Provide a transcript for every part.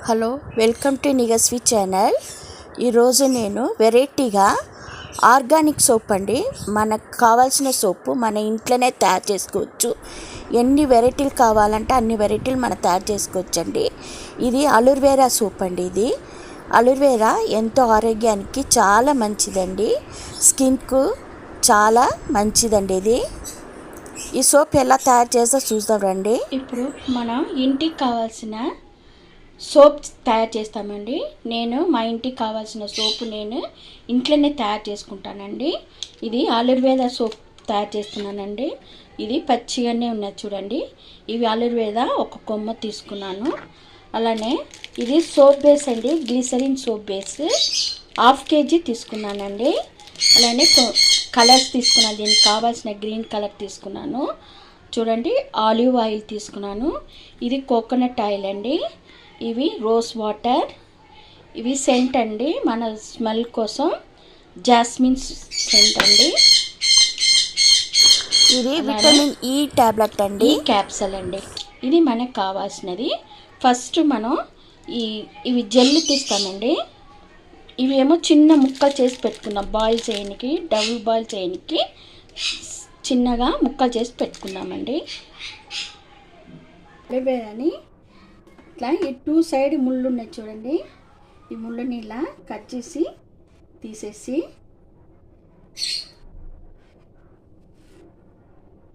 Hello, welcome to Nigaswi channel. ఈరోజు నేను వెరైటీగా ఆర్గానిక్ సోప్ అండి. మనకు కావాల్సిన సోపు మన ఇంట్లోనే తయారు చేసుకోవచ్చు. ఎన్ని వెరైటీలు కావాలంటే అన్ని వెరైటీలు మనం తయారు చేసుకోవచ్చు అండి. ఇది అలోవెరా సోప్ అండి. ఇది అలోవెరా ఎంతో ఆరోగ్యానికి చాలా మంచిదండి. స్కిన్కు చాలా మంచిదండి. ఈ సోప్ ఎలా తయారు చేస్తో చూద్దాం రండి. ఇప్పుడు మనం ఇంటికి కావాల్సిన సోప్ తయారు చేస్తామండి. నేను మా ఇంటికి కావాల్సిన సోపు నేను ఇంట్లోనే తయారు చేసుకుంటానండి. ఇది అలోవెరా సోప్ తయారు చేస్తున్నానండి. ఇది పచ్చిగానే ఉన్నది చూడండి. ఇవి అలోవెరా ఒక కొమ్మ తీసుకున్నాను. అలానే ఇది సోప్ బేస్ అండి, గ్లిసరిన్ సోప్ బేస్ 1/2 kg తీసుకున్నానండి. అలానే కలర్స్ తీసుకున్నాను. దీనికి కావాల్సిన గ్రీన్ కలర్ తీసుకున్నాను చూడండి. ఆలివ్ ఆయిల్ తీసుకున్నాను. ఇది కోకోనట్ ఆయిల్ అండి. ఇవి రోజ్ వాటర్. ఇవి సెంట్ అండి, మన స్మెల్ కోసం జాస్మిన్ సెంట్ అండి. ఇది విటమిన్ ఈ టాబ్లెట్ అండి, ఈ క్యాప్సల్ అండి. ఇది మనకు కావాల్సినది. ఫస్ట్ మనం ఇవి జెల్ తీస్తామండి. ఇవి ఏమో చిన్న ముక్కలు చేసి పెట్టుకున్నాం, బాయిల్ చేయడానికి, డబుల్ బాయిల్ చేయడానికి చిన్నగా ముక్కలు చేసి పెట్టుకున్నామండి. అలోవెరాని ఇట్లా ఈ 2 సైడ్ ముళ్ళు ఉన్నాయి చూడండి. ఈ ముళ్ళని ఇలా కట్ చేసి తీసేసి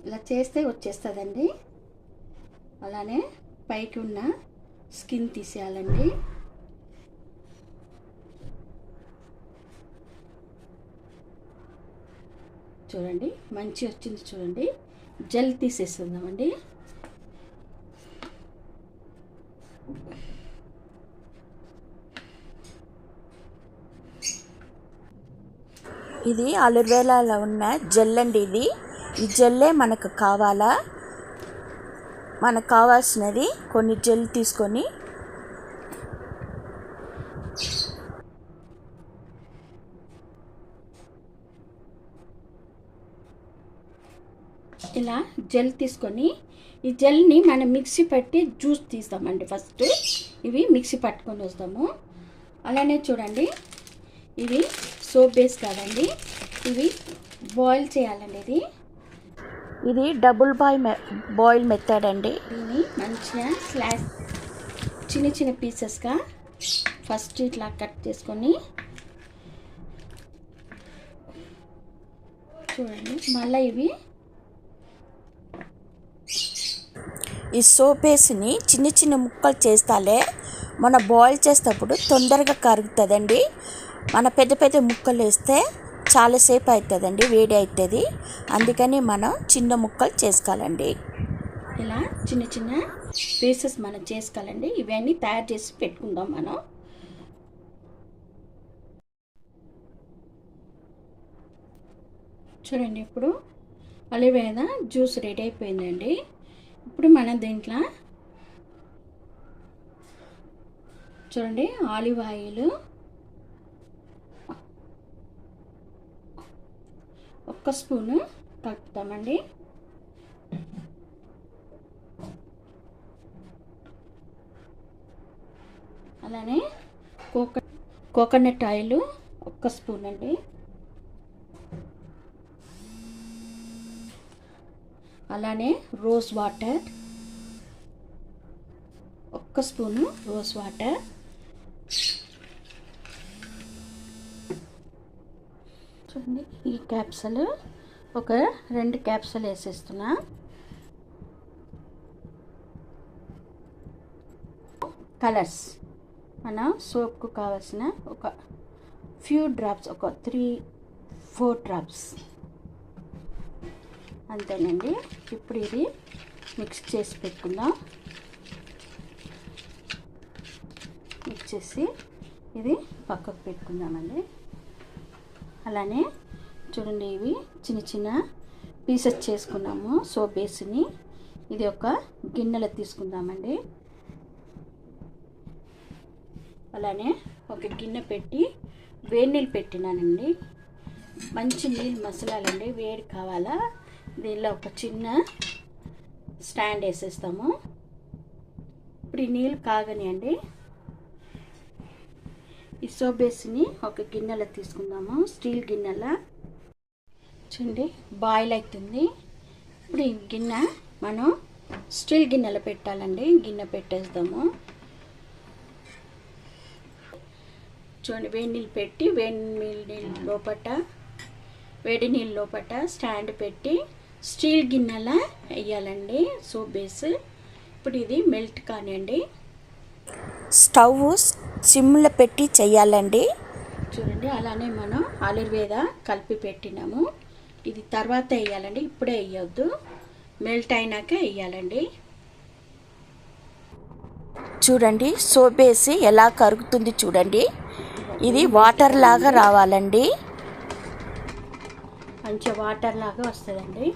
ఇలా చేస్తే వచ్చేస్తుందండి. అలానే పైకి ఉన్న స్కిన్ తీసేయాలండి. చూడండి మంచి వచ్చింది చూడండి. జెల్ తీసేస్తుందామండి. ఇది అలోవెరాలో ఉన్న జెల్ అండి. ఈ జెల్లే మనకు కావాలా. మనకు కావాల్సినది కొన్ని జెల్ తీసుకొని ఇలా జెల్ తీసుకొని ఈ జెల్ని మనం మిక్సీ పట్టి జ్యూస్ తీస్తామండి. ఫస్ట్ ఇవి మిక్సీ పట్టుకొని వస్తాము. అలానే చూడండి, ఇవి సోప్ బేస్ కాదండి, ఇవి బాయిల్ చేయాలండి. ఇది డబుల్ బాయిల్ మెథడ్ అండి. దీన్ని మంచిగా స్లాష్ చిన్న చిన్న పీసెస్గా ఫస్ట్ ఇట్లా కట్ చేసుకొని చూడండి. మళ్ళీ ఈ సోప్ బేస్ని చిన్న చిన్న ముక్కలు చేస్తాలే మనం బాయిల్ చేసేటప్పుడు తొందరగా కరుగుతుందండి. మన పెద్ద పెద్ద ముక్కలు వేస్తే చాలాసేపు అవుతుందండి, వేడి అవుతుంది. అందుకని మనం చిన్న ముక్కలు చేసుకోవాలండి. ఇలా చిన్న చిన్న పీసెస్ మనం చేసుకోవాలండి. ఇవన్నీ తయారు చేసి పెట్టుకుందాం మనం. చూడండి, ఇప్పుడు అలోవెరా జ్యూస్ రెడీ అయిపోయిందండి. ఇప్పుడు మనం దీంట్లో చూడండి ఆలివ్ ఆయిల్ 1 స్పూను కలుపుతామండి. అలానే కోకోనట్ ఆయిల్ 1 స్పూన్ అండి. అలానే rose water 1 spoon rose water. చూడండి, ఈ క్యాప్సల్ ఒక 2 క్యాప్సల్ వేసేస్తున్నా. కలర్స్ మన సోప్కు కావాల్సిన ఒక ఫ్యూ డ్రాప్స్, ఒక 3-4 డ్రాప్స్ అంతేనండి. ఇప్పుడు ఇది మిక్స్ చేసి పెట్టుకుందాం. మిక్స్ చేసి ఇది పక్కకు పెట్టుకుందామండి. అలానే చూడండి, ఇవి చిన్న చిన్న పీసెస్ చేసుకున్నాము సోప్ బేస్ని. ఇది ఒక గిన్నెలో తీసుకుందామండి. అలానే ఒక గిన్నె పెట్టి వేడి నీళ్ళు పెట్టినానండి. మంచి నీళ్ళు మసలాలండి, వేడి కావాలా. దీనిలో ఒక చిన్న స్టాండ్ వేసేస్తాము. ఇప్పుడు ఈ నీళ్ళు కాగనియండి. ఈ సోప్ బేస్ని ఒక గిన్నెలో తీసుకుందాము, స్టీల్ గిన్నెల. చూడండి బాయిల్ అవుతుంది. ఇప్పుడు ఈ గిన్నె మనం స్టీల్ గిన్నెలో పెట్టాలండి. గిన్నె పెట్టేద్దాము. చూడండి వేడి నీళ్ళు పెట్టి వేడి నీళ్ళ లోపట స్టాండ్ పెట్టి స్టీల్ గిన్నెల వేయాలండి సోప్ బేస్. ఇప్పుడు ఇది మెల్ట్ కానివ్వండి. స్టవ్ సిమ్లో పెట్టి చేయాలండి. చూడండి అలానే మనం ఆయుర్వేద కలిపి పెట్టినాము. ఇది తర్వాత వేయాలండి, ఇప్పుడే వేయొద్దు, మెల్ట్ అయినాక వేయాలండి. చూడండి సోప్ వేసి ఎలా కరుగుతుంది చూడండి. ఇది వాటర్ లాగా రావాలండి. మంచిగా వాటర్ లాగా వస్తుందండి.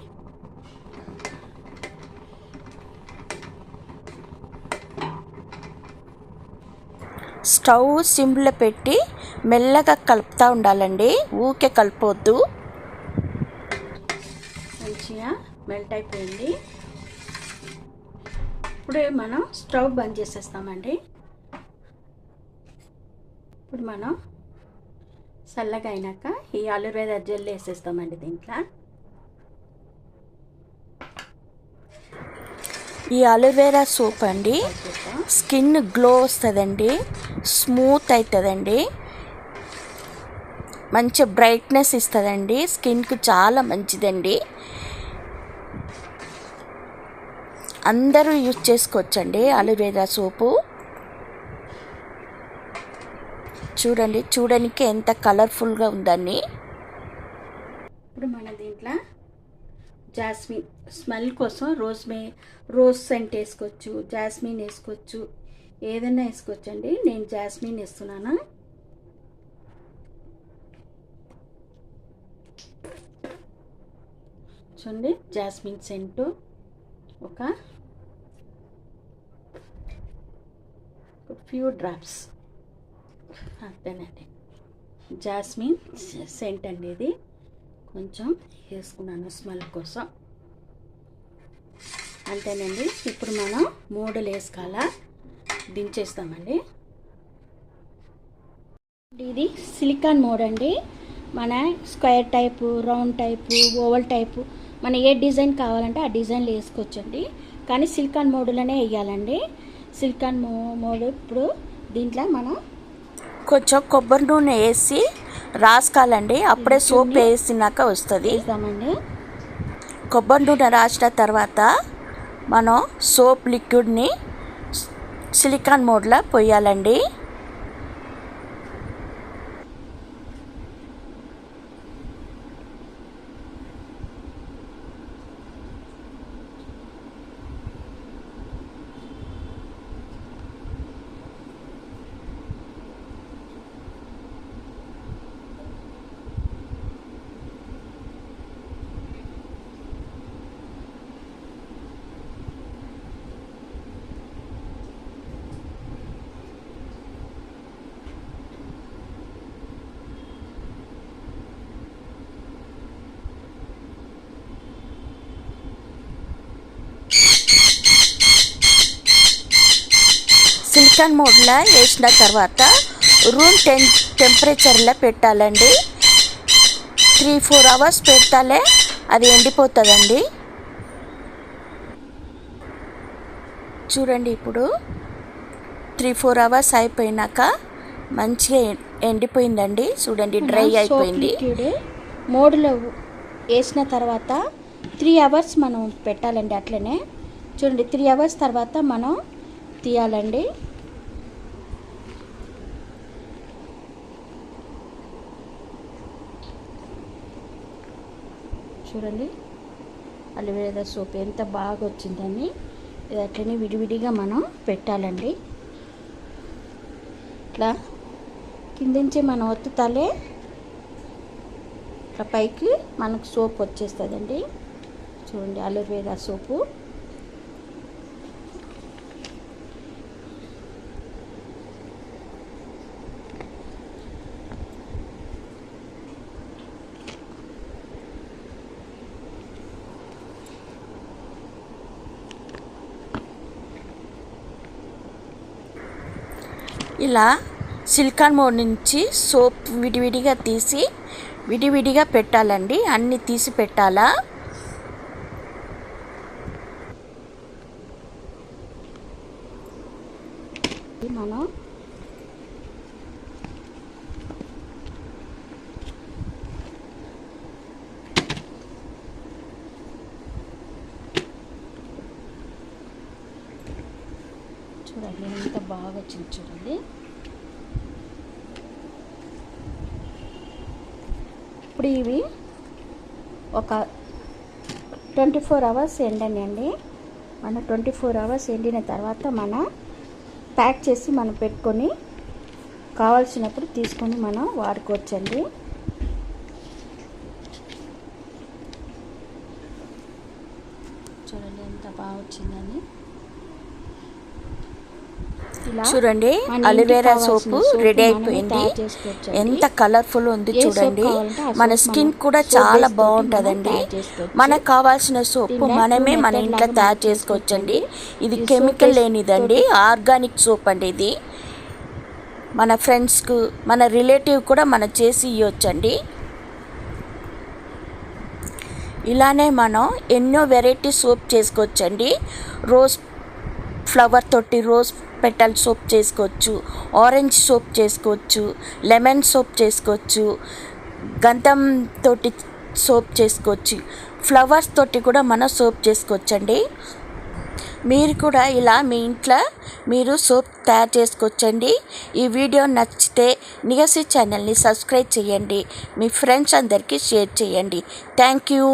స్టవ్ సిమ్లో పెట్టి మెల్లగా కలుపుతూ ఉండాలండి, ఊకే కలపొద్దు. మంచిగా మెల్ట్ అయిపోయింది. ఇప్పుడు మనం స్టవ్ బంద్ చేసేస్తామండి. ఇప్పుడు మనం చల్లగా అయినాక ఈ ఆయుర్వేద జెల్ వేసేస్తామండి దీంట్లో. ఈ అలోవెరా సోప్ అండి స్కిన్ గ్లో వస్తుందండి, స్మూత్ అవుతుందండి, మంచి బ్రైట్నెస్ ఇస్తుందండి, స్కిన్కు చాలా మంచిదండి. అందరూ యూజ్ చేసుకోవచ్చండి అలోవెరా సోపు. చూడండి చూడడానికి ఎంత కలర్ఫుల్గా ఉందని. ఇప్పుడు మన దీంట్లో జాస్మిన్ స్మెల్ కోసం రోజ్ సెంట్ వేసుకోవచ్చు, జాస్మిన్ వేసుకోవచ్చు, ఏదైనా వేసుకోవచ్చు అండి. నేను జాస్మిన్ వేస్తున్నాను. చూడండి జాస్మిన్ సెంటు ఒక ఫ్యూ డ్రాప్స్ అంతేనండి. జాస్మిన్ సెంట్ అండి ఇది, కొంచెం వేసుకున్నాను స్మెల్ కోసం, అంతేనండి. ఇప్పుడు మనం 3 వేసుకోవాల దించేస్తామండి. ఇది సిలికాన్ మోడ్ అండి. మన square type, round type, oval type, మన ఏ డిజైన్ కావాలంటే ఆ డిజైన్లో వేసుకోవచ్చండి. కానీ సిలికాన్ మోడ్లోనే వేయాలండి. సిలికాన్ మోడ్ ఇప్పుడు దీంట్లో మనం కొంచెం కొబ్బరి నూనె వేసి రాసుకోవాలండి, అప్పుడే సోప్ వేసినాక వస్తుంది. వేద్దామండి. కొబ్బరి నూనె రాసిన తర్వాత మనం సోప్ లిక్విడ్ని సిలికాన్ మోడ్లో పోయాలండి. సిలికాన్ మోడ్లో వేసిన తర్వాత రూమ్ టెంపరేచర్లో పెట్టాలండి. 3-4 అవర్స్ పెట్టాలే, అది ఎండిపోతుందండి. చూడండి ఇప్పుడు 3-4 అవర్స్ అయిపోయినాక మంచిగా ఎండిపోయిందండి. చూడండి డ్రై అయిపోయింది. మోడ్లో వేసిన తర్వాత 3 అవర్స్ మనం పెట్టాలండి. అట్లనే చూడండి 3 అవర్స్ తర్వాత మనం తీయాలండి. చూడండి అలోవెరా సోప్ ఎంత బాగా వచ్చిందని. ఇది అట్లనే విడివిడిగా మనం పెట్టాలండి. ఇట్లా కింద నుంచి మనం ఒత్తుతాలే ఇట్లా పైకి మనకు సోప్ వచ్చేస్తుందండి. చూడండి అలోవెరా సోపు. ఇలా సిలికాన్ మోడ్ నుంచి సోప్ విడివిడిగా తీసి విడివిడిగా పెట్టాలండి. అన్నీ తీసి పెట్టాలా. మనం చూడండి ఎంత బాగా వచ్చింది చూడండి. ఇప్పుడు ఇవి ఒక 24 అవర్స్ ఎండనండి. మన 24 అవర్స్ ఎండిన తర్వాత మనం ప్యాక్ చేసి మనం పెట్టుకొని కావాల్సినప్పుడు తీసుకొని మనం వాడుకోవచ్చండి. చూడండి ఎంత బాగా వచ్చిందని. చూడండి అలోవెరా సోపు రెడీ అయిపోయింది. ఎంత కలర్ఫుల్ ఉంది చూడండి. మన స్కిన్ కూడా చాలా బాగుంటుందండి. మనకు కావాల్సిన సోపు మనమే మన ఇంట్లో తయారు చేసుకోవచ్చండి. ఇది కెమికల్ లేనిదండి, ఆర్గానిక్ సోప్ అండి. ఇది మన ఫ్రెండ్స్కు మన రిలేటివ్ కూడా మనం చేసి ఇవ్వచ్చండి. ఇలానే మనం ఎన్నో వెరైటీ సోప్ చేసుకోవచ్చండి. రోజ్ ఫ్లవర్ తోటి రోజ్ పెటల్ సోప్ చేసుకోవచ్చు, ఆరెంజ్ సోప్ చేసుకోవచ్చు, లెమన్ సోప్ చేసుకోవచ్చు, గంధం తోటి సోప్ చేసుకోవచ్చు, ఫ్లవర్స్ తోటి కూడా మనం సోప్ చేసుకోవచ్చండి. మీరు కూడా ఇలా మీ ఇంట్లో మీరు సోప్ తయారు చేసుకోవచ్చండి. ఈ వీడియో నచ్చితే నిగసి ఛానల్ని సబ్స్క్రైబ్ చేయండి. మీ ఫ్రెండ్స్ అందరికీ షేర్ చేయండి. Thank you.